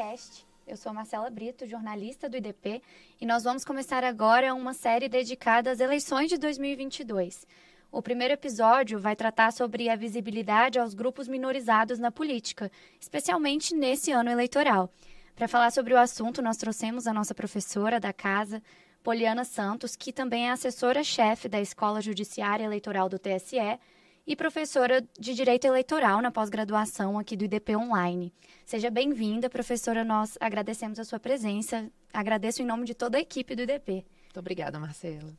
podcast. Eu sou Marcela Brito, jornalista do IDP, e nós vamos começar agora uma série dedicada às eleições de 2022. O primeiro episódio vai tratar sobre a visibilidade aos grupos minorizados na política, especialmente nesse ano eleitoral. Para falar sobre o assunto, nós trouxemos a nossa professora da casa, Poliana Santos, que também é assessora-chefe da Escola Judiciária Eleitoral do TSE e professora de Direito Eleitoral na pós-graduação aqui do IDP Online. Seja bem-vinda, professora. Nós agradecemos a sua presença. Agradeço em nome de toda a equipe do IDP. Muito obrigada, Marcela.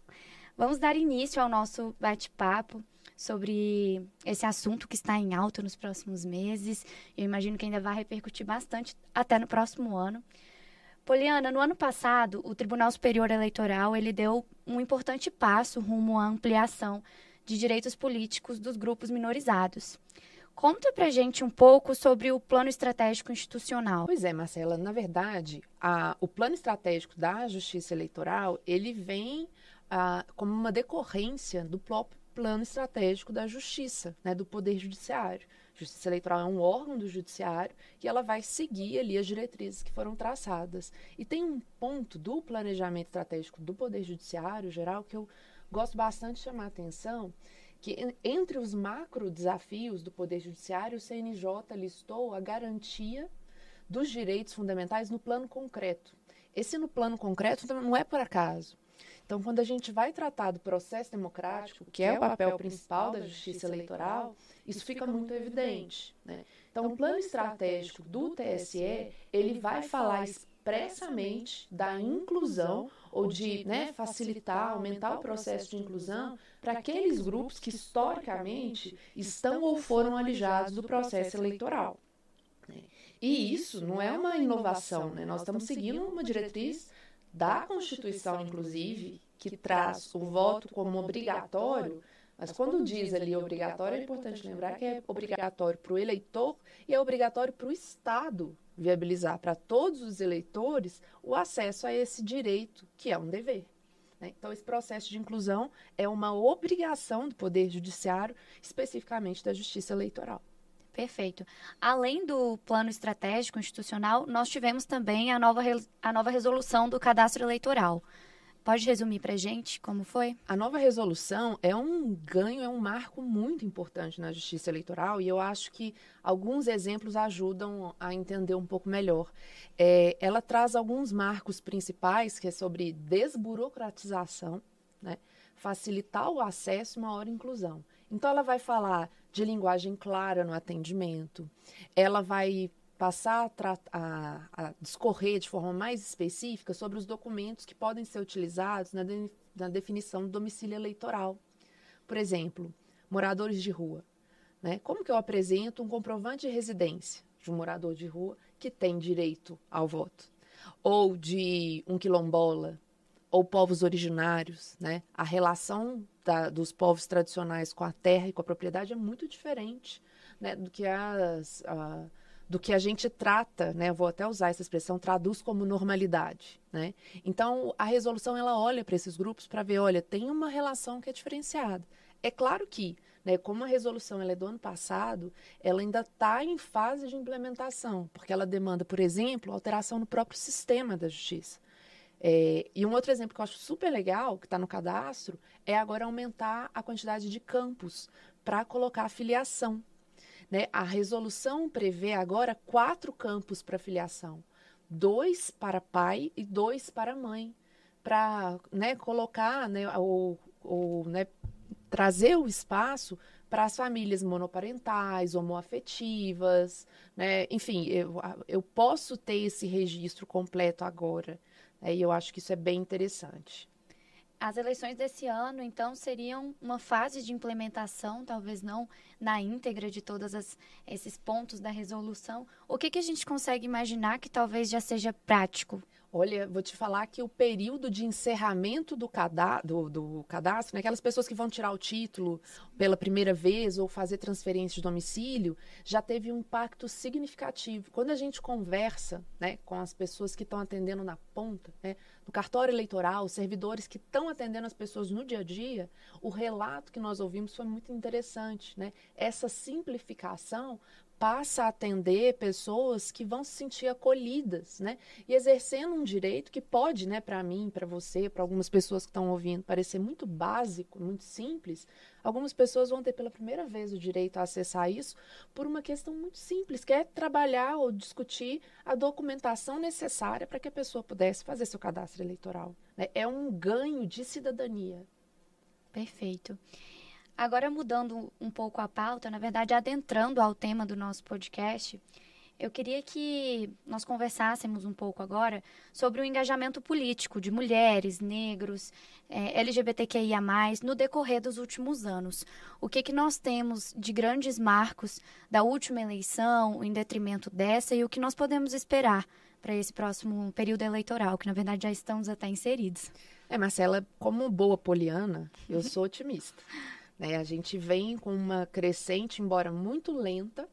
Vamos dar início ao nosso bate-papo sobre esse assunto que está em alta nos próximos meses. Eu imagino que ainda vai repercutir bastante até no próximo ano. Poliana, no ano passado, o Tribunal Superior Eleitoral ele deu um importante passo rumo à ampliação de direitos políticos dos grupos minorizados. Conta pra gente um pouco sobre o Plano Estratégico Institucional. Pois é, Marcela, na verdade, o Plano Estratégico da Justiça Eleitoral, ele vem como uma decorrência do próprio Plano Estratégico da Justiça, né, do Poder Judiciário. A Justiça Eleitoral é um órgão do Judiciário e ela vai seguir ali as diretrizes que foram traçadas. E tem um ponto do planejamento estratégico do Poder Judiciário geral que eu gosto bastante de chamar a atenção, que entre os macro desafios do Poder Judiciário, o CNJ listou a garantia dos direitos fundamentais no plano concreto. Esse no plano concreto não é por acaso. Então, quando a gente vai tratar do processo democrático, que é o papel principal da Justiça Eleitoral, isso fica muito evidente, né? Então, o plano estratégico do TSE, ele vai falar expressamente da inclusão ou de facilitar, aumentar o processo de inclusão para aqueles grupos que historicamente estão ou foram alijados do processo eleitoral. E isso não é uma inovação, né? Nós estamos seguindo uma diretriz da Constituição, inclusive, que traz o voto como obrigatório, mas quando diz ali obrigatório, é importante lembrar que é obrigatório para o eleitor e é obrigatório para o Estado viabilizar para todos os eleitores o acesso a esse direito, que é um dever. Então, esse processo de inclusão é uma obrigação do Poder Judiciário, especificamente da Justiça Eleitoral. Perfeito. Além do Plano Estratégico Institucional, nós tivemos também a nova resolução do Cadastro Eleitoral. Pode resumir para a gente como foi? A nova resolução é um ganho, é um marco muito importante na Justiça Eleitoral e eu acho que alguns exemplos ajudam a entender um pouco melhor. Ela traz alguns marcos principais, que é sobre desburocratização, né? Facilitar o acesso e maior inclusão. Então, ela vai falar de linguagem clara no atendimento, ela vai passar a discorrer de forma mais específica sobre os documentos que podem ser utilizados na definição do domicílio eleitoral. Por exemplo, moradores de rua, né? Como que eu apresento um comprovante de residência de um morador de rua que tem direito ao voto? Ou de um quilombola, ou povos originários, né? A relação dos povos tradicionais com a terra e com a propriedade é muito diferente, né, do que a gente trata, né? Vou até usar essa expressão, traduz como normalidade, né? Então, a resolução ela olha para esses grupos para ver, olha, tem uma relação que é diferenciada. É claro que, né, como a resolução ela é do ano passado, ela ainda está em fase de implementação, porque ela demanda, por exemplo, alteração no próprio sistema da justiça. E um outro exemplo que eu acho super legal, que está no cadastro, é agora aumentar a quantidade de campos para colocar a filiação. Né? A resolução prevê agora 4 campos para filiação, 2 para pai e 2 para mãe, para, né, colocar, né, né, trazer o espaço para as famílias monoparentais, homoafetivas, né? Enfim, eu posso ter esse registro completo agora. E eu acho que isso é bem interessante. As eleições desse ano, então, seriam uma fase de implementação, talvez não na íntegra de todos esses pontos da resolução. O que a gente consegue imaginar que talvez já seja prático? Olha, vou te falar que o período de encerramento do cadastro, né, aquelas pessoas que vão tirar o título pela primeira vez ou fazer transferência de domicílio, já teve um impacto significativo. Quando a gente conversa, né, com as pessoas que estão atendendo na ponta, né? No cartório eleitoral, os servidores que estão atendendo as pessoas no dia a dia, o relato que nós ouvimos foi muito interessante, né? Essa simplificação passa a atender pessoas que vão se sentir acolhidas, né? E exercendo um direito que pode, né, para mim, para você, para algumas pessoas que estão ouvindo, parecer muito básico, muito simples. Algumas pessoas vão ter pela primeira vez o direito a acessar isso por uma questão muito simples, que é trabalhar ou discutir a documentação necessária para que a pessoa pudesse fazer seu cadastro eleitoral, né? É um ganho de cidadania. Perfeito. Agora, mudando um pouco a pauta, na verdade, adentrando ao tema do nosso podcast, eu queria que nós conversássemos um pouco agora sobre o engajamento político de mulheres, negros, LGBTQIA+, no decorrer dos últimos anos. O que nós temos de grandes marcos da última eleição, em detrimento dessa, e o que nós podemos esperar para esse próximo período eleitoral, que na verdade já estamos até inseridos. Marcela, como boa poliana, eu sou otimista. Né? A gente vem com uma crescente, embora muito lenta,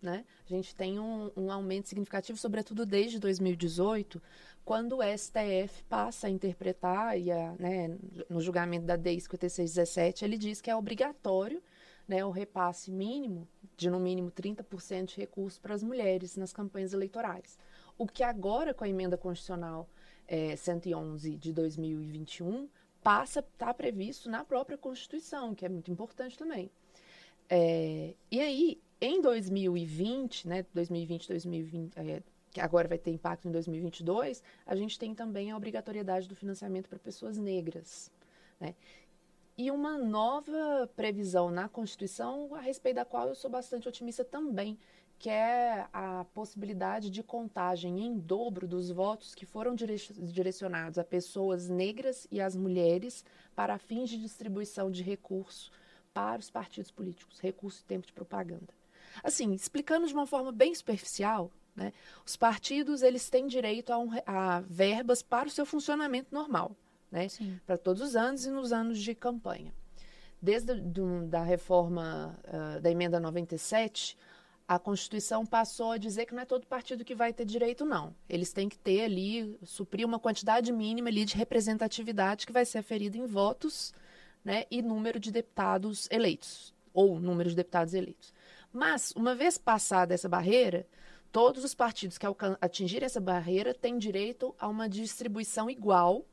né? A gente tem um aumento significativo, sobretudo desde 2018, quando o STF passa a interpretar, né, no julgamento da DEI 5617, ele diz que é obrigatório, né, o repasse mínimo, de no mínimo 30% de recursos para as mulheres nas campanhas eleitorais. O que agora, com a emenda constitucional 111 de 2021, está previsto na própria Constituição, que é muito importante também. E aí, em 2020, né, 2020, que agora vai ter impacto em 2022, a gente tem também a obrigatoriedade do financiamento para pessoas negras, né? E uma nova previsão na Constituição, a respeito da qual eu sou bastante otimista também, que é a possibilidade de contagem em dobro dos votos que foram direcionados a pessoas negras e às mulheres para fins de distribuição de recursos para os partidos políticos, recurso e tempo de propaganda. Assim, explicando de uma forma bem superficial, né, os partidos eles têm direito a verbas para o seu funcionamento normal, né, para todos os anos e nos anos de campanha. Desde da reforma da emenda 97, a Constituição passou a dizer que não é todo partido que vai ter direito, não. Eles têm que ter ali, suprir uma quantidade mínima ali de representatividade que vai ser aferida em votos, né, e número de deputados eleitos, ou número de deputados eleitos. Mas, uma vez passada essa barreira, todos os partidos que atingirem essa barreira têm direito a uma distribuição igual,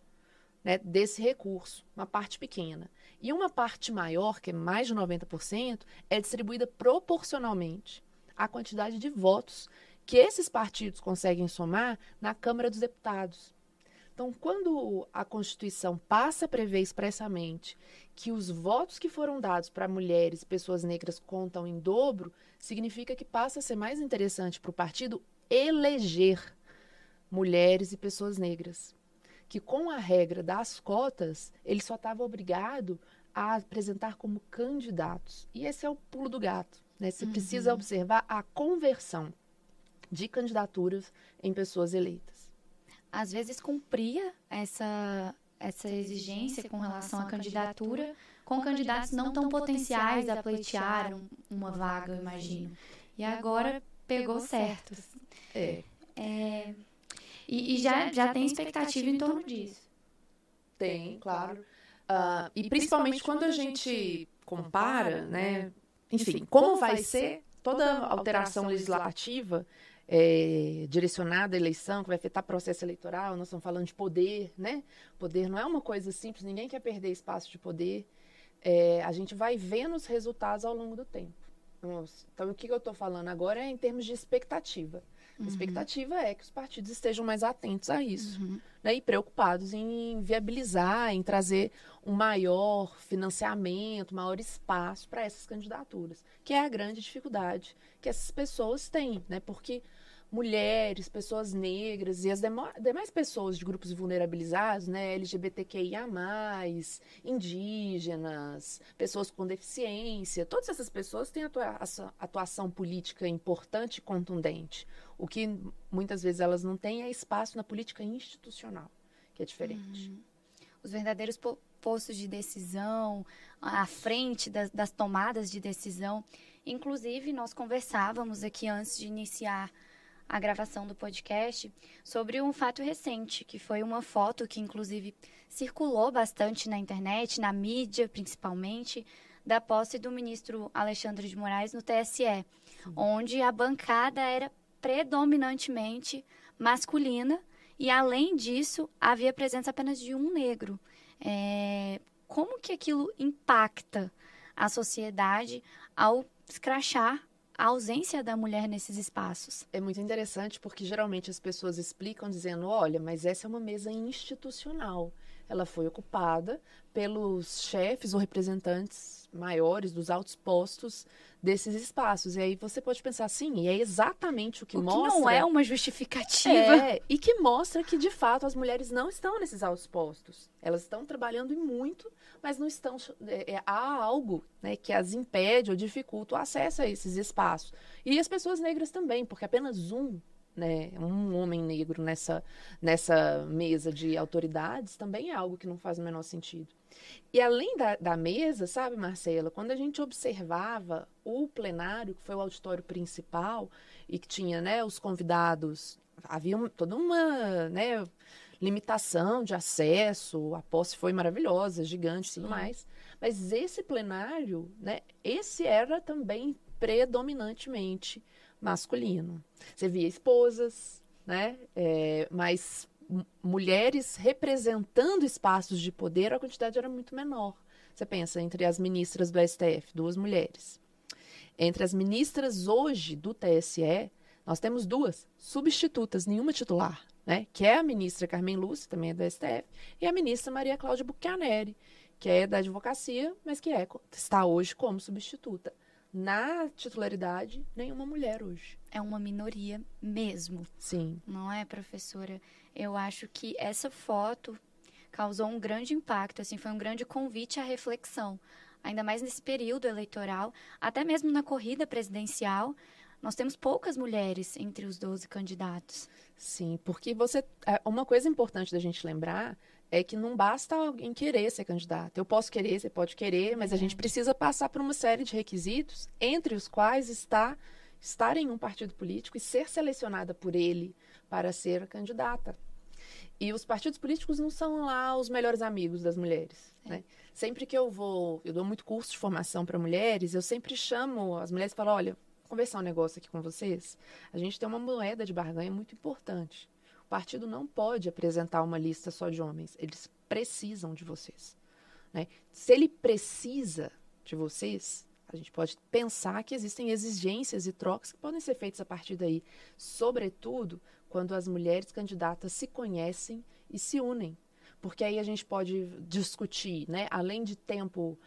né, desse recurso, uma parte pequena. E uma parte maior, que é mais de 90%, é distribuída proporcionalmente à quantidade de votos que esses partidos conseguem somar na Câmara dos Deputados. Então, quando a Constituição passa a prever expressamente que os votos que foram dados para mulheres e pessoas negras contam em dobro, significa que passa a ser mais interessante para o partido eleger mulheres e pessoas negras. Que com a regra das cotas, ele só estava obrigado a apresentar como candidatos. E esse é o pulo do gato, né? Você precisa observar a conversão de candidaturas em pessoas eleitas. Às vezes cumpria essa exigência com relação à candidatura com candidatos não tão potenciais a pleitear uma vaga, eu imagino. E agora pegou certo. E já tem expectativa em torno disso. Tem, claro. E principalmente quando a gente compara, né? Enfim, como vai ser toda alteração legislativa direcionada à eleição, que vai afetar processo eleitoral, nós estamos falando de poder, né? Poder não é uma coisa simples, ninguém quer perder espaço de poder. A gente vai vendo os resultados ao longo do tempo. Então, o que eu estou falando agora é em termos de expectativa. A expectativa é que os partidos estejam mais atentos a isso, né, e preocupados em viabilizar, em trazer um maior financiamento, maior espaço para essas candidaturas, que é a grande dificuldade que essas pessoas têm, né, porque mulheres, pessoas negras e as demais pessoas de grupos vulnerabilizados, né, LGBTQIA+, indígenas, pessoas com deficiência, todas essas pessoas têm atuação política importante e contundente. O que muitas vezes elas não têm é espaço na política institucional, que é diferente. Os verdadeiros postos de decisão, à frente das tomadas de decisão. Inclusive, nós conversávamos aqui antes de iniciar a gravação do podcast sobre um fato recente, que foi uma foto que, inclusive, circulou bastante na internet, na mídia, principalmente, da posse do ministro Alexandre de Moraes no TSE, onde a bancada era predominantemente masculina e, além disso, havia presença apenas de um negro. Como que aquilo impacta a sociedade ao escrachar a ausência da mulher nesses espaços? É muito interessante porque geralmente as pessoas explicam dizendo, olha, mas essa é uma mesa institucional. Ela foi ocupada pelos chefes ou representantes maiores dos altos postos desses espaços. E aí você pode pensar, sim, e é exatamente o que mostra... que não é uma justificativa. E que mostra que, de fato, as mulheres não estão nesses altos postos. Elas estão trabalhando e muito, mas não estão... há algo, né, que as impede ou dificulta o acesso a esses espaços. E as pessoas negras também, porque apenas um homem negro nessa mesa de autoridades também é algo que não faz o menor sentido. E além da mesa, sabe, Marcela, quando a gente observava o plenário, que foi o auditório principal, e que tinha, né, os convidados, havia toda uma, né, limitação de acesso, a posse foi maravilhosa, gigante e tudo mais, mas esse plenário, né, esse era também predominantemente masculino. Você via esposas, né? Mas mulheres representando espaços de poder, a quantidade era muito menor. Você pensa, entre as ministras do STF, 2 mulheres. Entre as ministras hoje do TSE, nós temos 2 substitutas, nenhuma titular, né? Que é a ministra Carmen Lúcia, também é do STF, e a ministra Maria Cláudia Bucchianeri, que é da advocacia, mas que está hoje como substituta. Na titularidade, nenhuma mulher hoje. É uma minoria mesmo. Sim. Não é, professora? Eu acho que essa foto causou um grande impacto, assim, foi um grande convite à reflexão. Ainda mais nesse período eleitoral, até mesmo na corrida presidencial, nós temos poucas mulheres entre os 12 candidatos. Sim, porque uma coisa importante da gente lembrar é que não basta alguém querer ser candidato. Eu posso querer, você pode querer, mas a gente precisa passar por uma série de requisitos, entre os quais estar em um partido político e ser selecionada por ele para ser candidata. E os partidos políticos não são lá os melhores amigos das mulheres, né? Sempre que eu dou muito curso de formação para mulheres, eu sempre chamo as mulheres e falo, olha, vou conversar um negócio aqui com vocês. A gente tem uma moeda de barganha muito importante. O partido não pode apresentar uma lista só de homens. Eles precisam de vocês, né? Se ele precisa de vocês, a gente pode pensar que existem exigências e trocas que podem ser feitas a partir daí. Sobretudo, quando as mulheres candidatas se conhecem e se unem. Porque aí a gente pode discutir, né? Além de tempo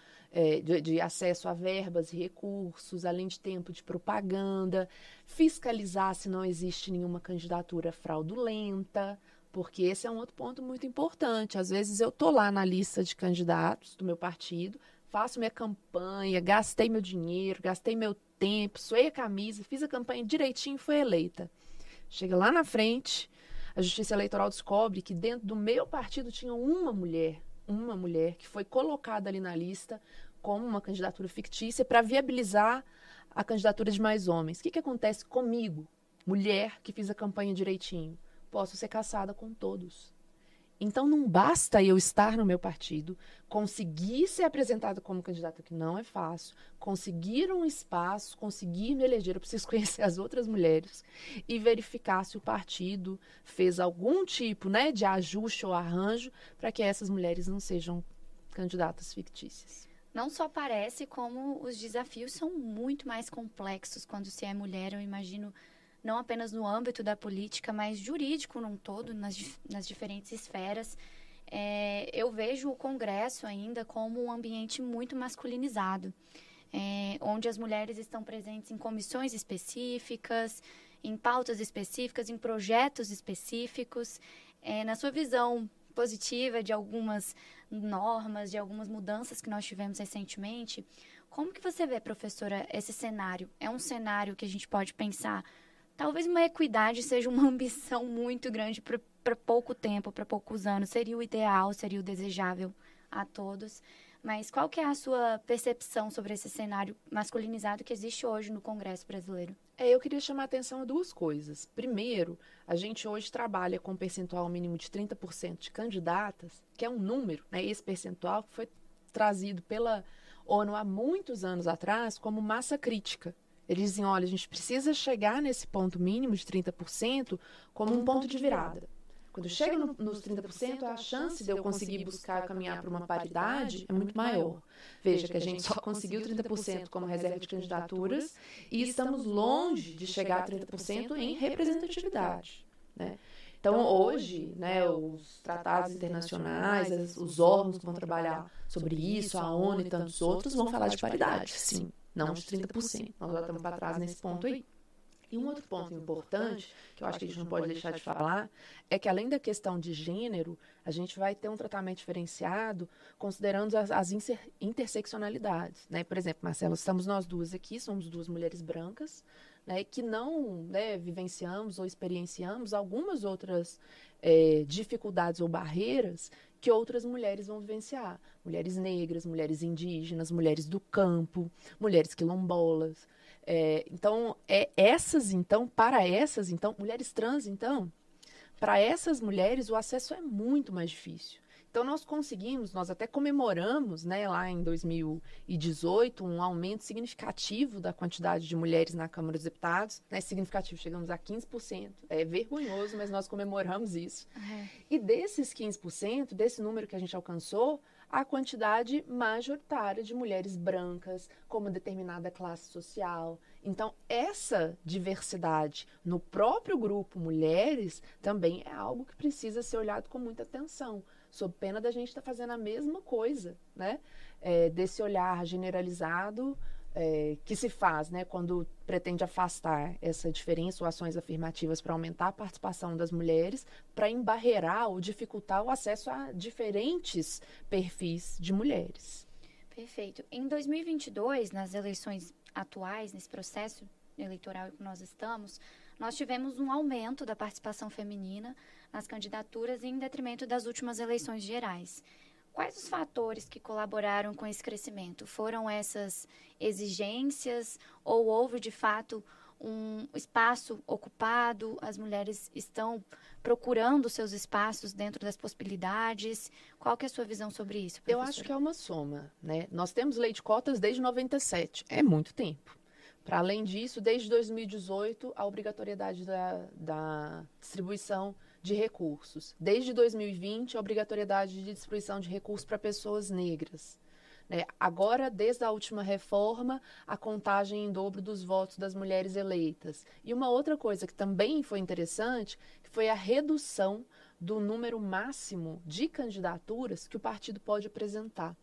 de acesso a verbas e recursos, além de tempo de propaganda, fiscalizar se não existe nenhuma candidatura fraudulenta, porque esse é um outro ponto muito importante. Às vezes eu estou lá na lista de candidatos do meu partido, faço minha campanha, gastei meu dinheiro, gastei meu tempo, suei a camisa, fiz a campanha direitinho e fui eleita. Chega lá na frente, a Justiça Eleitoral descobre que dentro do meu partido tinha uma mulher que foi colocada ali na lista como uma candidatura fictícia para viabilizar a candidatura de mais homens. O que acontece comigo, mulher que fiz a campanha direitinho? Posso ser caçada com todos. Então, não basta eu estar no meu partido, conseguir ser apresentada como candidata, que não é fácil, conseguir um espaço, conseguir me eleger, eu preciso conhecer as outras mulheres e verificar se o partido fez algum tipo, né, de ajuste ou arranjo para que essas mulheres não sejam candidatas fictícias. Não só parece, como os desafios são muito mais complexos quando se é mulher, eu imagino, não apenas no âmbito da política, mas jurídico num todo, nas diferentes esferas. Eu vejo o Congresso ainda como um ambiente muito masculinizado, onde as mulheres estão presentes em comissões específicas, em pautas específicas, em projetos específicos. Na sua visão positiva de algumas normas, de algumas mudanças que nós tivemos recentemente, como que você vê, professora, esse cenário? É um cenário que a gente pode pensar... Talvez uma equidade seja uma ambição muito grande para pouco tempo, para poucos anos. Seria o ideal, seria o desejável a todos. Mas qual que é a sua percepção sobre esse cenário masculinizado que existe hoje no Congresso brasileiro? Eu queria chamar a atenção a duas coisas. Primeiro, a gente hoje trabalha com um percentual mínimo de 30% de candidatas, que é um número, né? Esse percentual que foi trazido pela ONU há muitos anos atrás como massa crítica. Eles dizem, olha, a gente precisa chegar nesse ponto mínimo de 30% como um ponto de virada. Quando chega nos 30%, a chance de eu conseguir buscar caminhar para uma paridade é muito maior. Veja que a gente só conseguiu 30% como reserva de candidaturas e estamos longe de chegar a 30% em representatividade, né? Então, hoje, né, os tratados internacionais, os órgãos que vão trabalhar sobre isso, a ONU e tantos outros, vão falar de paridade, sim, não de 30%. Nós já estamos para trás nesse ponto aí. E um outro ponto importante, que eu acho que a gente não pode deixar de falar, é que além da questão de gênero, a gente vai ter um tratamento diferenciado considerando as interseccionalidades, né? Por exemplo, Marcelo, estamos nós duas aqui, somos duas mulheres brancas, né, que não, né, vivenciamos ou experienciamos algumas outras dificuldades ou barreiras que outras mulheres vão vivenciar. Mulheres negras, mulheres indígenas, mulheres do campo, mulheres quilombolas. Para essas, mulheres trans, para essas mulheres o acesso é muito mais difícil. Então, nós até comemoramos, né, lá em 2018, um aumento significativo da quantidade de mulheres na Câmara dos Deputados, né, significativo, chegamos a 15%. É vergonhoso, mas nós comemoramos isso. E desses 15%, desse número que a gente alcançou, a quantidade majoritária de mulheres brancas, como determinada classe social. Então, essa diversidade no próprio grupo mulheres também é algo que precisa ser olhado com muita atenção, sob pena da gente estar fazendo a mesma coisa, né? Desse olhar generalizado que se faz, né, quando pretende afastar essa diferença ou ações afirmativas para aumentar a participação das mulheres, para embarrear ou dificultar o acesso a diferentes perfis de mulheres. Perfeito. Em 2022, nas eleições atuais, nesse processo eleitoral que nós estamos, nós tivemos um aumento da participação feminina nas candidaturas em detrimento das últimas eleições gerais. Quais os fatores que colaboraram com esse crescimento? Foram essas exigências ou houve, de fato, um espaço ocupado? As mulheres estão procurando seus espaços dentro das possibilidades? Qual que é a sua visão sobre isso, professora? Eu acho que é uma soma, né? Nós temos lei de cotas desde 97, é muito tempo. Para além disso, desde 2018, a obrigatoriedade da distribuição de recursos. Desde 2020, a obrigatoriedade de distribuição de recursos para pessoas negras. Né? Agora, desde a última reforma, a contagem em dobro dos votos das mulheres eleitas. E uma outra coisa que também foi interessante, que foi a redução do número máximo de candidaturas que o partido pode apresentar.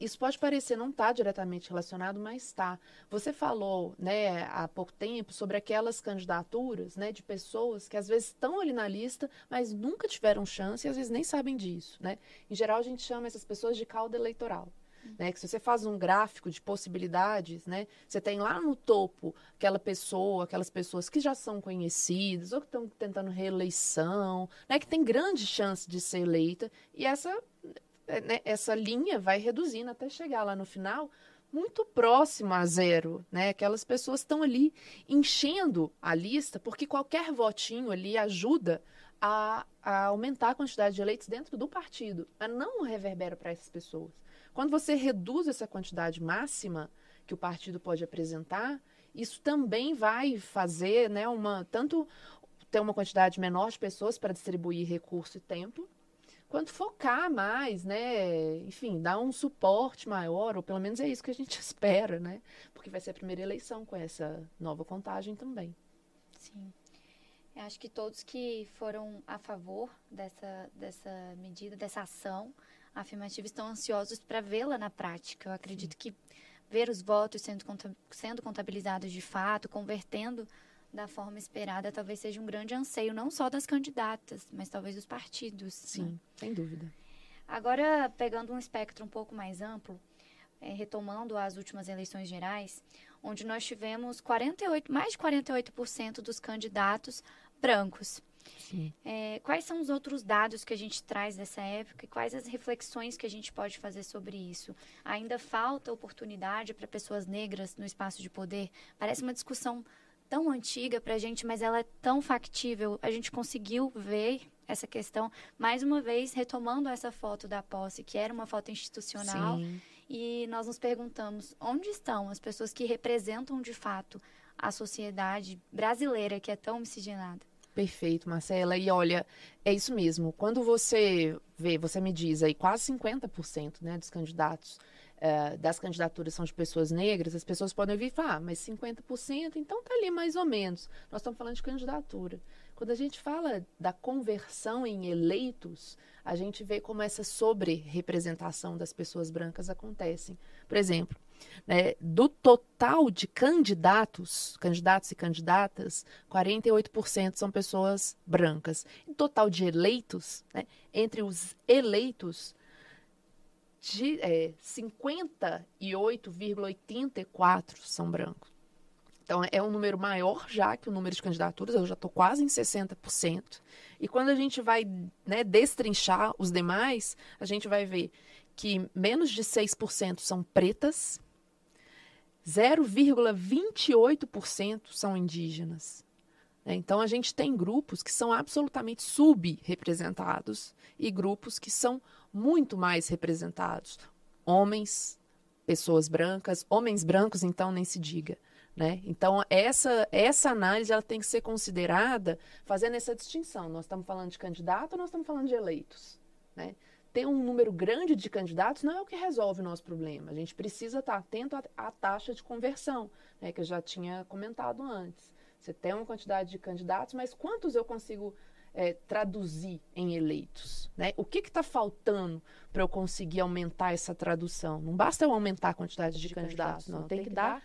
Isso pode parecer não estar diretamente relacionado, mas está. Você falou, né, há pouco tempo sobre aquelas candidaturas, né, de pessoas que às vezes estão ali na lista, mas nunca tiveram chance e às vezes nem sabem disso. Né? Em geral, a gente chama essas pessoas de cauda eleitoral. Né, que se você faz um gráfico de possibilidades, né, você tem lá no topo aquelas pessoas que já são conhecidas ou que estão tentando reeleição, né, que tem grande chance de ser eleita, e essa linha vai reduzindo até chegar lá no final muito próximo a zero, né? Aquelas pessoas estão ali enchendo a lista porque qualquer votinho ali ajuda a aumentar a quantidade de eleitos dentro do partido, mas não reverbera para essas pessoas. Quando você reduz essa quantidade máxima que o partido pode apresentar, isso também vai fazer, né, tanto ter uma quantidade menor de pessoas para distribuir recurso e tempo, quanto focar mais, né? Enfim, dar um suporte maior, ou pelo menos é isso que a gente espera, né? Porque vai ser a primeira eleição com essa nova contagem também. Sim. Eu acho que todos que foram a favor dessa medida, dessa ação afirmativa, estão ansiosos para vê-la na prática. Eu acredito que ver os votos sendo contabilizados de fato, convertendo da forma esperada, talvez seja um grande anseio, não só das candidatas, mas talvez dos partidos. Sim, né? Sem dúvida. Agora, pegando um espectro um pouco mais amplo, retomando as últimas eleições gerais, onde nós tivemos mais de 48% dos candidatos brancos. Sim. Quais são os outros dados que a gente traz dessa época e quais as reflexões que a gente pode fazer sobre isso? Ainda falta oportunidade para pessoas negras no espaço de poder? Parece uma discussão tão antiga para a gente, mas ela é tão factível. A gente conseguiu ver essa questão, mais uma vez, retomando essa foto da posse, que era uma foto institucional. Sim. E nós nos perguntamos, onde estão as pessoas que representam, de fato, a sociedade brasileira, que é tão miscigenada? Perfeito, Marcela. E olha, é isso mesmo. Quando você vê, você me diz aí, quase 50%, né, dos candidatos, das candidaturas são de pessoas negras, as pessoas podem vir e falar, mas 50%, então tá ali mais ou menos. Nós estamos falando de candidatura. Quando a gente fala da conversão em eleitos, a gente vê como essa sobre-representação das pessoas brancas acontecem. Por exemplo, né, do total de candidatos e candidatas, 48% são pessoas brancas. E total de eleitos, né, entre os eleitos, 58,84% são brancos. Então, é um número maior já que o número de candidaturas, eu já estou quase em 60%. E quando a gente vai, né, destrinchar os demais, a gente vai ver que menos de 6% são pretas, 0,28% são indígenas. Então, a gente tem grupos que são absolutamente subrepresentados e grupos que são muito mais representados. Homens, pessoas brancas, homens brancos, então, nem se diga. Né? Então, essa análise ela tem que ser considerada fazendo essa distinção. Nós estamos falando de candidato ou nós estamos falando de eleitos? Né? Ter um número grande de candidatos não é o que resolve o nosso problema. A gente precisa estar atento à taxa de conversão, né, que eu já tinha comentado antes. Você tem uma quantidade de candidatos, mas quantos eu consigo traduzir em eleitos? Né? O que está faltando para eu conseguir aumentar essa tradução? Não basta eu aumentar a quantidade de candidatos, não. Tem que dar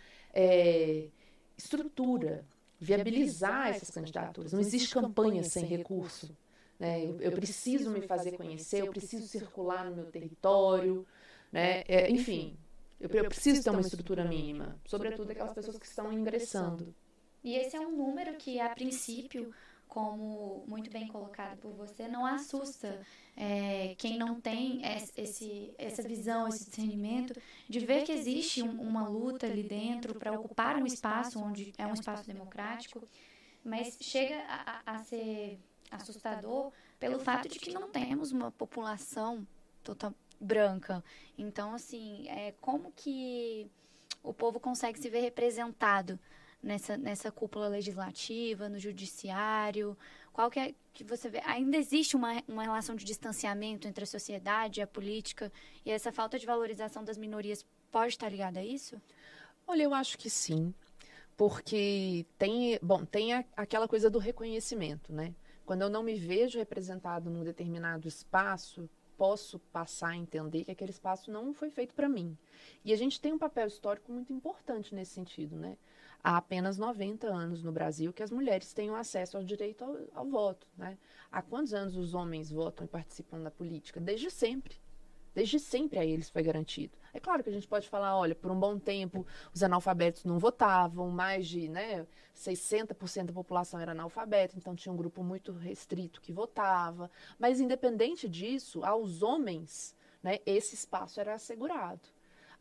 estrutura, viabilizar essas candidaturas. Não existe campanha sem recurso. Né? Eu preciso me fazer conhecer, eu preciso circular no meu território, né? Enfim, eu preciso ter uma estrutura mínima, sobretudo aquelas pessoas que estão ingressando. E esse é um número que, a princípio, como muito bem colocado por você, não assusta quem não tem essa visão, esse discernimento, de ver que existe uma luta ali dentro para ocupar um espaço onde é um espaço democrático, mas chega a ser assustador pelo fato de que não temos uma população total branca. Então, assim, como que o povo consegue se ver representado nessa cúpula legislativa, no judiciário? Qual que você vê? Ainda existe uma relação de distanciamento entre a sociedade e a política, e essa falta de valorização das minorias pode estar ligada a isso? Olha, eu acho que sim, porque tem aquela coisa do reconhecimento, né? Quando eu não me vejo representado num determinado espaço, posso passar a entender que aquele espaço não foi feito para mim. E a gente tem um papel histórico muito importante nesse sentido, né? Há apenas 90 anos no Brasil que as mulheres têm acesso ao direito ao voto, né? Há quantos anos os homens votam e participam da política? Desde sempre. Desde sempre a eles foi garantido. É claro que a gente pode falar, olha, por um bom tempo os analfabetos não votavam, mais de 60% da população era analfabeta, então tinha um grupo muito restrito que votava. Mas independente disso, aos homens, né, esse espaço era assegurado.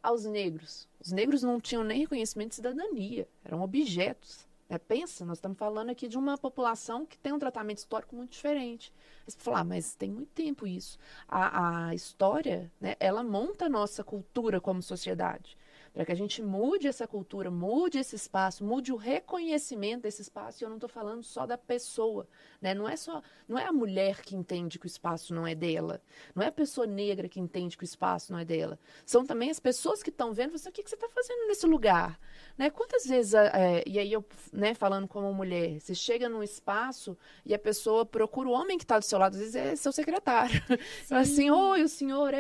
Aos negros, os negros não tinham nem reconhecimento de cidadania, eram objetos. Pensa, nós estamos falando aqui de uma população que tem um tratamento histórico muito diferente. Você fala, mas tem muito tempo isso. A história, né, ela monta a nossa cultura como sociedade. Para que a gente mude essa cultura, mude esse espaço, mude o reconhecimento desse espaço. E eu não estou falando só da pessoa, né? Não é a mulher que entende que o espaço não é dela. Não é a pessoa negra que entende que o espaço não é dela. São também as pessoas que estão vendo, você, o que você está fazendo nesse lugar? Né? Quantas vezes, e aí eu, né, falando como mulher, você chega num espaço e a pessoa procura o homem que está do seu lado, às vezes é seu secretário. Assim, oi, o senhor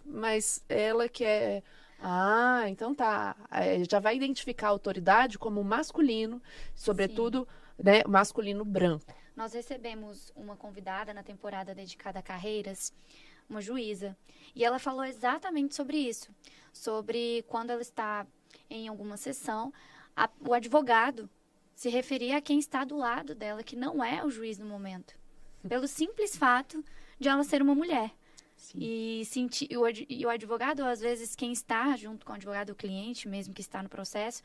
mas ela que é... Ah, então tá. Já vai identificar a autoridade como masculino, sobretudo, né, masculino branco. Nós recebemos uma convidada na temporada dedicada a carreiras, uma juíza, e ela falou exatamente sobre isso, sobre quando ela está em alguma sessão, o advogado se referia a quem está do lado dela, que não é o juiz no momento. Pelo simples fato de ela ser uma mulher. Sim. E o advogado, às vezes, quem está junto com o advogado, o cliente mesmo que está no processo,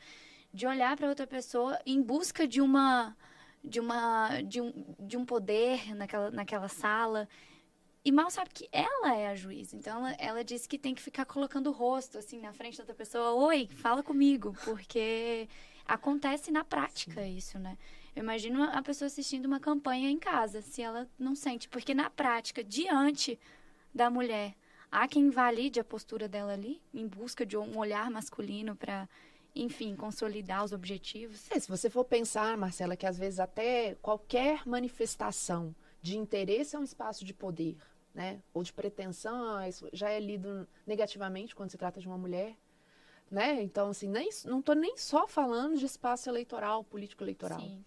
de olhar para outra pessoa em busca de um poder naquela sala, e mal sabe que ela é a juíza. Então, ela disse que tem que ficar colocando o rosto, assim, na frente da outra pessoa. Oi, fala comigo, porque acontece na prática. Sim. Isso, né? Eu imagino a pessoa assistindo uma campanha em casa, se ela não sente. Porque na prática, diante da mulher, há quem invalide a postura dela ali, em busca de um olhar masculino para, enfim, consolidar os objetivos. Se você for pensar, Marcela, que às vezes até qualquer manifestação de interesse é um espaço de poder, né? Ou de pretensão, isso já é lido negativamente quando se trata de uma mulher, né? Então, assim, não estou nem só falando de espaço eleitoral, político-eleitoral. Sim.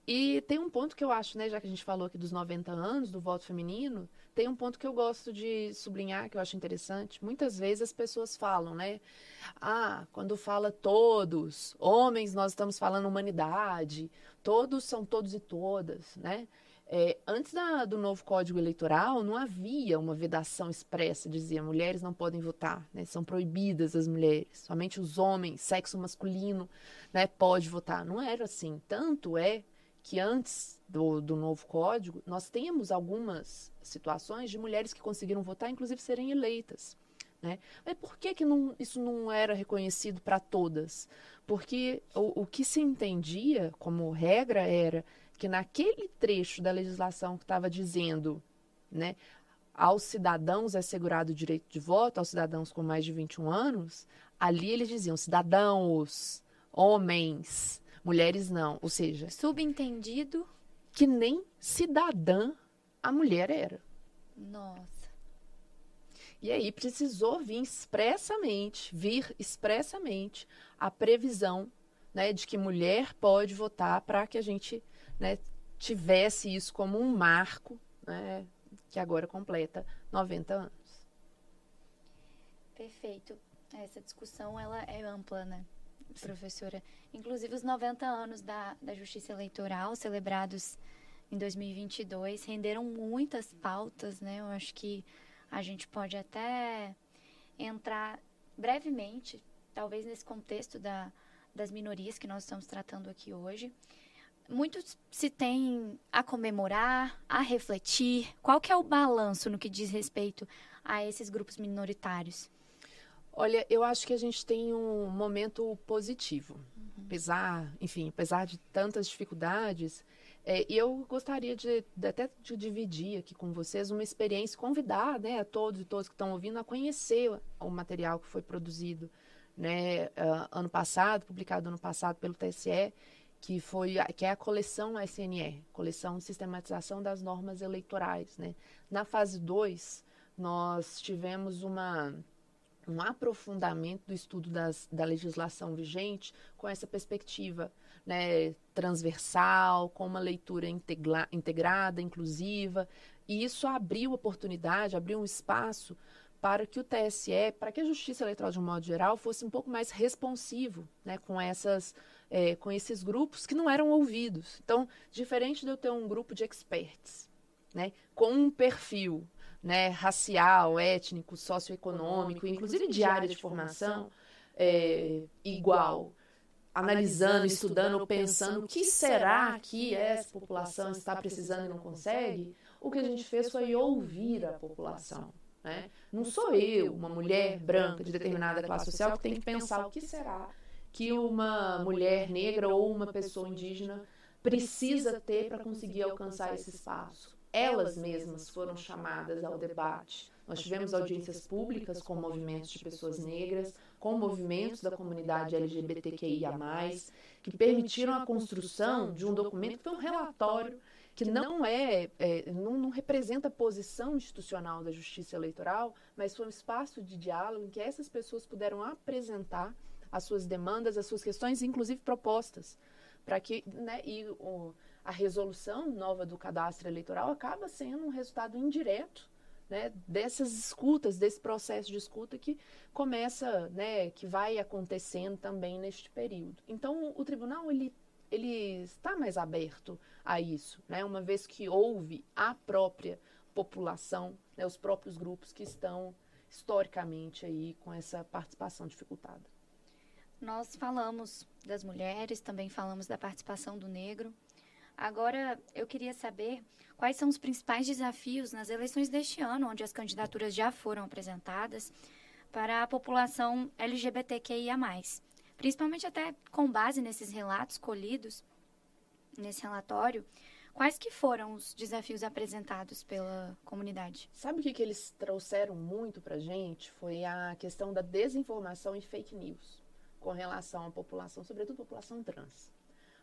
E tem um ponto que eu acho, né, já que a gente falou aqui dos 90 anos, do voto feminino, tem um ponto que eu gosto de sublinhar, que eu acho interessante. Muitas vezes as pessoas falam, né? Quando fala todos, homens, nós estamos falando humanidade, todos são todos e todas, né? Antes do novo Código Eleitoral, não havia uma vedação expressa, dizia, mulheres não podem votar, né? São proibidas as mulheres, somente os homens, sexo masculino, né, pode votar. Não era assim. Tanto é que antes do novo código, nós temos algumas situações de mulheres que conseguiram votar, inclusive serem eleitas, né? Mas por que isso não era reconhecido para todas? Porque o que se entendia como regra era que naquele trecho da legislação que estava dizendo, né, aos cidadãos é assegurado o direito de voto, aos cidadãos com mais de 21 anos, ali eles diziam cidadãos, homens, mulheres não, ou seja... Subentendido que nem cidadã a mulher era. Nossa. E aí precisou vir expressamente a previsão, né, de que mulher pode votar para que a gente, né, tivesse isso como um marco, né, que agora completa 90 anos. Perfeito. Essa discussão ela é ampla, né, professora? Inclusive os 90 anos da Justiça Eleitoral, celebrados em 2022, renderam muitas pautas, né? Eu acho que a gente pode até entrar brevemente, talvez nesse contexto das minorias que nós estamos tratando aqui hoje. Muito se tem a comemorar, a refletir. Qual que é o balanço no que diz respeito a esses grupos minoritários? Olha, eu acho que a gente tem um momento positivo. Apesar de tantas dificuldades, e eu gostaria até de dividir aqui com vocês uma experiência, convidar, né, a todos e todas que estão ouvindo a conhecer o material que foi produzido, né, publicado ano passado pelo TSE, que é a coleção SNR, Coleção de Sistematização das Normas Eleitorais, né? Na fase 2, nós tivemos um aprofundamento do estudo da legislação vigente com essa perspectiva, né, transversal, com uma leitura integrada, inclusiva, e isso abriu um espaço para que o TSE, para que a Justiça Eleitoral, de um modo geral, fosse um pouco mais responsivo, né, com esses grupos que não eram ouvidos. Então, diferente de eu ter um grupo de experts, né, com um perfil, né, racial, étnico, socioeconômico, inclusive de área de formação, igual, analisando, estudando ou pensando o que será que essa população está precisando e não consegue, o que a gente fez foi ouvir a população, né? Não sou eu, uma mulher branca de determinada classe social, que tem que pensar o que será que uma mulher negra ou uma pessoa indígena precisa ter para conseguir alcançar esse espaço. Elas mesmas foram chamadas ao debate. Nós tivemos audiências públicas com movimentos de pessoas negras, com movimentos da comunidade LGBTQIA+, que permitiram a construção de um documento que foi um relatório que não representa a posição institucional da Justiça Eleitoral, mas foi um espaço de diálogo em que essas pessoas puderam apresentar as suas demandas, as suas questões, inclusive propostas, para que, né, a resolução nova do cadastro eleitoral acaba sendo um resultado indireto, né, dessas escutas, desse processo de escuta que começa, né, que vai acontecendo também neste período. Então, o tribunal, ele ele está mais aberto a isso, né? Uma vez que houve a própria população, né, os próprios grupos que estão historicamente aí com essa participação dificultada. Nós falamos das mulheres, também falamos da participação do negro. Agora, eu queria saber quais são os principais desafios nas eleições deste ano, onde as candidaturas já foram apresentadas, para a população LGBTQIA+, principalmente até com base nesses relatos colhidos nesse relatório. Quais que foram os desafios apresentados pela comunidade? Sabe o que eles trouxeram muito para a gente? Foi a questão da desinformação e fake news com relação à população, sobretudo a população trans.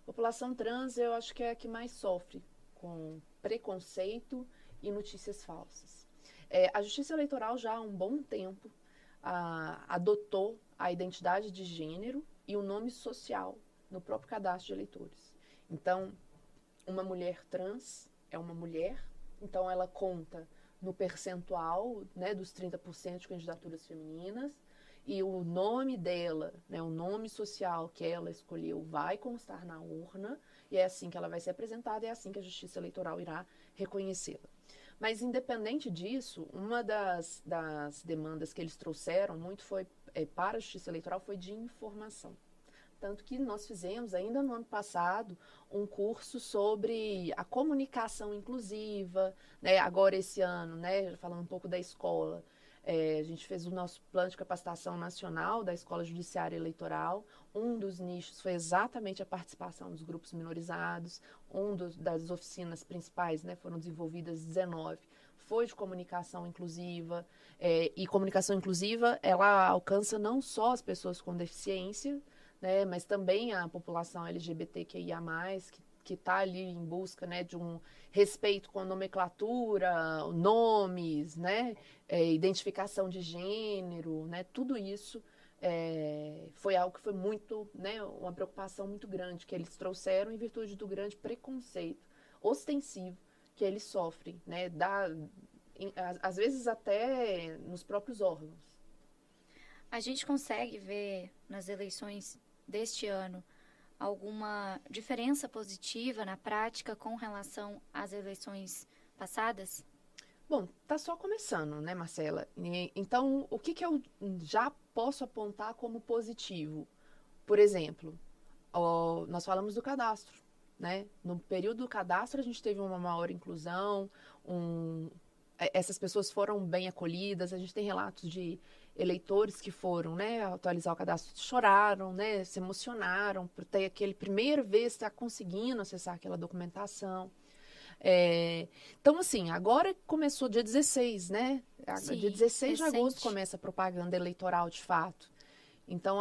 A população trans, eu acho que é a que mais sofre com preconceito e notícias falsas. A Justiça Eleitoral já há um bom tempo adotou a identidade de gênero e o nome social no próprio cadastro de eleitores. Então, uma mulher trans é uma mulher, então ela conta no percentual, né, dos 30% de candidaturas femininas, e o nome dela, né, o nome social que ela escolheu vai constar na urna, e é assim que ela vai ser apresentada, e é assim que a Justiça Eleitoral irá reconhecê-la. Mas, independente disso, uma das demandas que eles trouxeram muito foi, para a Justiça Eleitoral foi de informação. Tanto que nós fizemos, ainda no ano passado, um curso sobre a comunicação inclusiva, né? Agora esse ano, né, falando um pouco da escola, a gente fez o nosso plano de capacitação nacional da Escola Judiciária Eleitoral. Um dos nichos foi exatamente a participação dos grupos minorizados. Das oficinas principais, né, foram desenvolvidas 19, foi de comunicação inclusiva. E comunicação inclusiva, ela alcança não só as pessoas com deficiência, né, mas também a população LGBTQIA+, que está ali em busca, né, de um respeito com a nomenclatura, nomes, né, identificação de gênero, né, tudo isso foi algo que foi muito, né, uma preocupação muito grande que eles trouxeram em virtude do grande preconceito ostensivo que eles sofrem, né, às vezes até nos próprios órgãos. A gente consegue ver nas eleições deste ano alguma diferença positiva na prática com relação às eleições passadas? Bom, tá só começando, né, Marcela? Então, o que eu já posso apontar como positivo? Por exemplo, nós falamos do cadastro, né? No período do cadastro, a gente teve uma maior inclusão, essas pessoas foram bem acolhidas, a gente tem relatos de eleitores que foram, né, atualizar o cadastro, choraram, né, se emocionaram por ter aquele primeira vez estar conseguindo acessar aquela documentação. Então, assim, agora começou dia 16, né? Sim, dia 16 recente. de agosto começa a propaganda eleitoral, de fato. Então,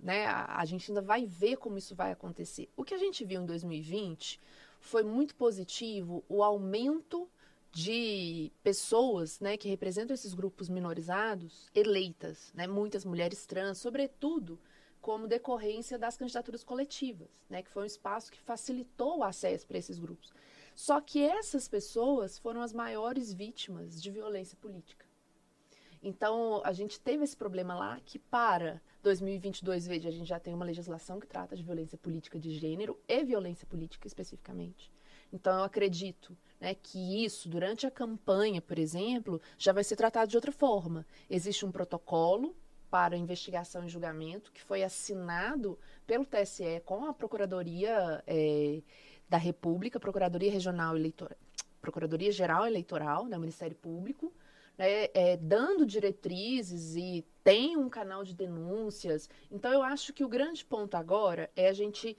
né, a gente ainda vai ver como isso vai acontecer. O que a gente viu em 2020 foi muito positivo, o aumento de pessoas, né, que representam esses grupos minorizados eleitas, né, muitas mulheres trans, sobretudo como decorrência das candidaturas coletivas, né, que foi um espaço que facilitou o acesso para esses grupos. Só que essas pessoas foram as maiores vítimas de violência política. Então, a gente teve esse problema lá que para 2022, veja, a gente já tem uma legislação que trata de violência política de gênero e violência política especificamente. Então, eu acredito, né, que isso, durante a campanha, por exemplo, já vai ser tratado de outra forma. Existe um protocolo para investigação e julgamento que foi assinado pelo TSE com a Procuradoria da República, Procuradoria Regional Eleitoral, Procuradoria Geral Eleitoral, né, Ministério Público, né, dando diretrizes e tem um canal de denúncias. Então, eu acho que o grande ponto agora é a gente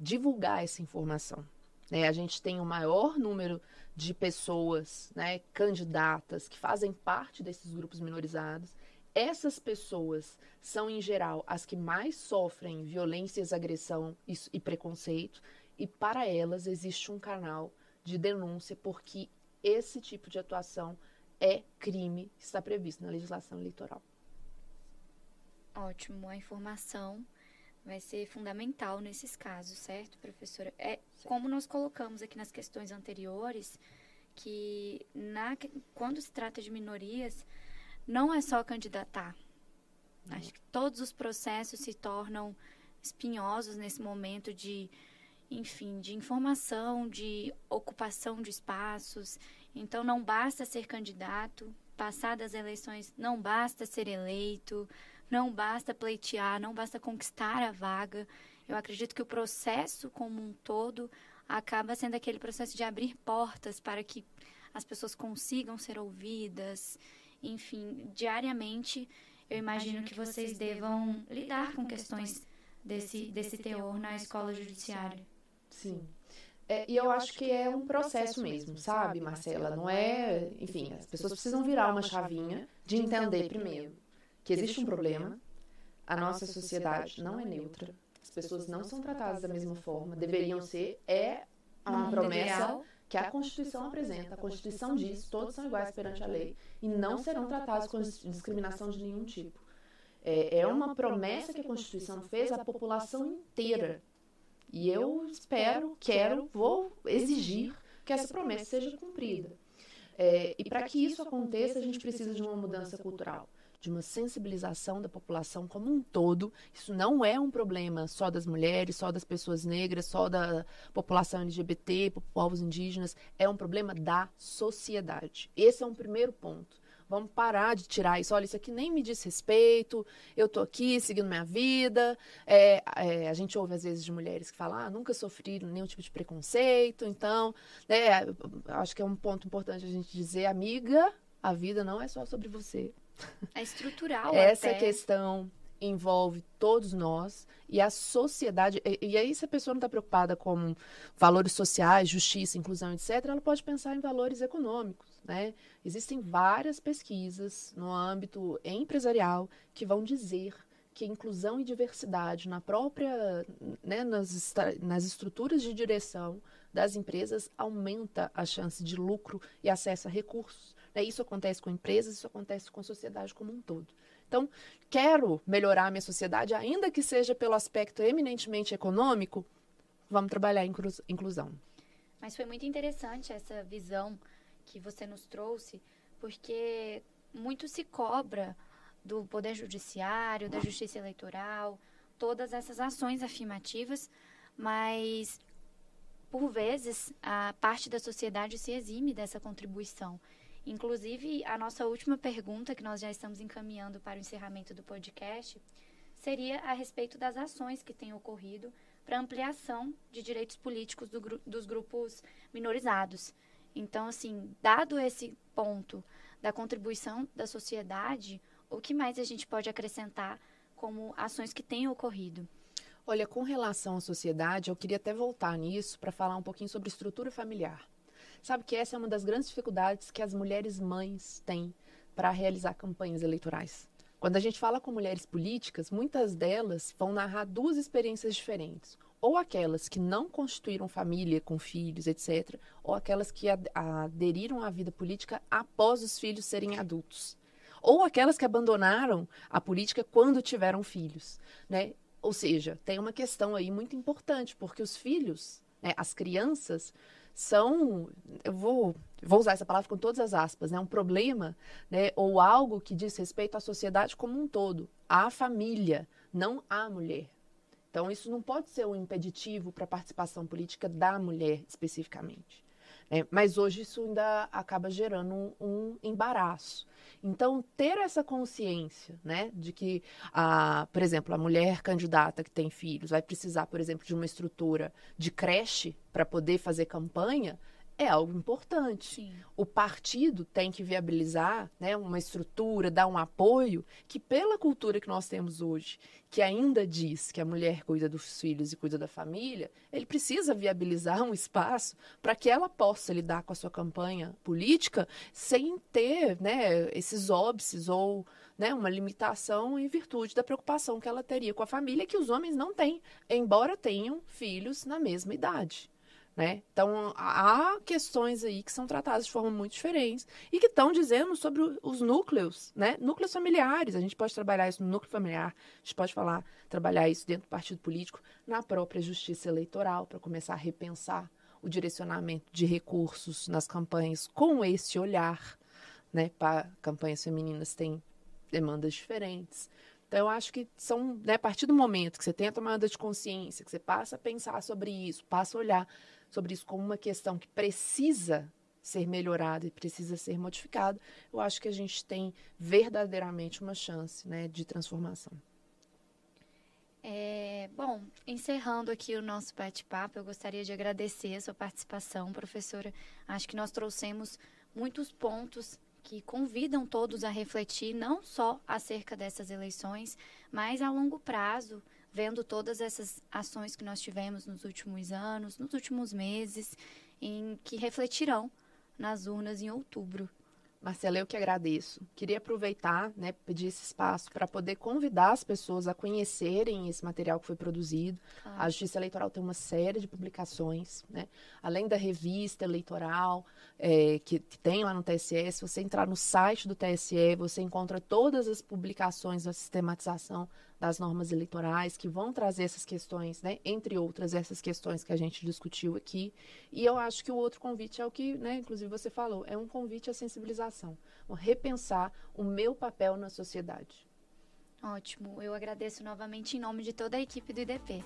divulgar essa informação. A gente tem o maior número de pessoas, né, candidatas que fazem parte desses grupos minorizados. Essas pessoas são, em geral, as que mais sofrem violências, agressão e preconceito. E para elas existe um canal de denúncia, porque esse tipo de atuação é crime que está previsto na legislação eleitoral. Ótimo, a informação vai ser fundamental nesses casos, certo, professora? Como nós colocamos aqui nas questões anteriores, que quando se trata de minorias, não é só candidatar. Acho que todos os processos se tornam espinhosos nesse momento de, enfim, de informação, de ocupação de espaços. Então, não basta ser candidato, passar das eleições, não basta ser eleito, não basta pleitear, não basta conquistar a vaga. Eu acredito que o processo como um todo acaba sendo aquele processo de abrir portas para que as pessoas consigam ser ouvidas. Enfim, diariamente, eu imagino que vocês devam lidar com questões desse teor na escola judiciária. Sim. E eu acho que é um processo mesmo, sabe, Marcela? Não é... Enfim, as pessoas precisam virar uma chavinha de entender, primeiro, que existe um problema, a nossa sociedade não é neutra, as pessoas não são tratadas da mesma forma, deveriam ser, uma promessa que a Constituição apresenta. A Constituição diz, todos são iguais perante a lei e não serão tratados com discriminação de nenhum tipo. É uma promessa que a Constituição fez à população inteira. E eu espero, vou exigir que essa promessa seja cumprida. E para que isso aconteça, a gente precisa de uma mudança cultural, de uma sensibilização da população como um todo. Isso não é um problema só das mulheres, só das pessoas negras, só da população LGBT, povos indígenas. É um problema da sociedade. Esse é um primeiro ponto. Vamos parar de tirar isso. Olha, isso aqui nem me diz respeito, eu estou aqui seguindo minha vida. A gente ouve, às vezes, de mulheres que falam, nunca sofri nenhum tipo de preconceito. Então, acho que é um ponto importante a gente dizer, amiga, a vida não é só sobre você. É estrutural. Essa questão envolve todos nós e a sociedade. E aí, se a pessoa não está preocupada com valores sociais, justiça, inclusão, etc., ela pode pensar em valores econômicos, né? Existem várias pesquisas no âmbito empresarial que vão dizer que inclusão e diversidade na própria, né, nas estruturas de direção das empresas aumenta a chance de lucro e acesso a recursos. Isso acontece com empresas, isso acontece com a sociedade como um todo. Então, quero melhorar a minha sociedade, ainda que seja pelo aspecto eminentemente econômico, vamos trabalhar em inclusão. Mas foi muito interessante essa visão que você nos trouxe, porque muito se cobra do Poder Judiciário, da Justiça Eleitoral, todas essas ações afirmativas, mas, por vezes, a parte da sociedade se exime dessa contribuição. Inclusive, a nossa última pergunta, que nós já estamos encaminhando para o encerramento do podcast, seria a respeito das ações que têm ocorrido para ampliação de direitos políticos dos grupos minorizados. Então, assim, dado esse ponto da contribuição da sociedade, o que mais a gente pode acrescentar como ações que têm ocorrido? Olha, com relação à sociedade, eu queria até voltar nisso para falar um pouquinho sobre estrutura familiar. Sabe que essa é uma das grandes dificuldades que as mulheres mães têm para realizar campanhas eleitorais. Quando a gente fala com mulheres políticas, muitas delas vão narrar duas experiências diferentes. Ou aquelas que não constituíram família com filhos, etc., ou aquelas que aderiram à vida política após os filhos serem adultos. Ou aquelas que abandonaram a política quando tiveram filhos, né? Ou seja, tem uma questão aí muito importante, porque os filhos, né, as crianças, são, eu vou usar essa palavra com todas as aspas, né, um problema, né, ou algo que diz respeito à sociedade como um todo, à família, não à mulher. Então, isso não pode ser um impeditivo para a participação política da mulher, especificamente. Mas hoje isso ainda acaba gerando um embaraço. Então, ter essa consciência, né, de que, por exemplo, a mulher candidata que tem filhos vai precisar, por exemplo, de uma estrutura de creche para poder fazer campanha, é algo importante. Sim. O partido tem que viabilizar, né, uma estrutura, dar um apoio que, pela cultura que nós temos hoje, que ainda diz que a mulher cuida dos filhos e cuida da família, ele precisa viabilizar um espaço para que ela possa lidar com a sua campanha política sem ter, né, esses óbices ou, né, uma limitação em virtude da preocupação que ela teria com a família, que os homens não têm, embora tenham filhos na mesma idade. Né? Então, há questões aí que são tratadas de forma muito diferente e que estão dizendo sobre os núcleos, né? Núcleos familiares. A gente pode trabalhar isso no núcleo familiar, a gente pode trabalhar isso dentro do partido político, na própria justiça eleitoral, para começar a repensar o direcionamento de recursos nas campanhas com esse olhar, né? Para campanhas femininas têm demandas diferentes. Então, eu acho que são, né, a partir do momento que você tem a tomada de consciência, que você passa a pensar sobre isso, passa a olhar sobre isso como uma questão que precisa ser melhorada e precisa ser modificada, eu acho que a gente tem verdadeiramente uma chance, né, de transformação. Bom, encerrando aqui o nosso bate-papo, eu gostaria de agradecer a sua participação, professora. Acho que nós trouxemos muitos pontos que convidam todos a refletir não só acerca dessas eleições, mas a longo prazo, vendo todas essas ações que nós tivemos nos últimos anos, nos últimos meses, em que refletirão nas urnas em outubro. Marcela, eu que agradeço. Queria aproveitar, né, pedir esse espaço para poder convidar as pessoas a conhecerem esse material que foi produzido. Claro. A Justiça Eleitoral tem uma série de publicações, né? Além da revista eleitoral que tem lá no TSE, se você entrar no site do TSE, você encontra todas as publicações da sistematização das normas eleitorais que vão trazer essas questões, né? Entre outras, essas questões que a gente discutiu aqui. E eu acho que o outro convite é o que, né, inclusive você falou, é um convite à sensibilização, repensar o meu papel na sociedade. Ótimo, eu agradeço novamente em nome de toda a equipe do IDP.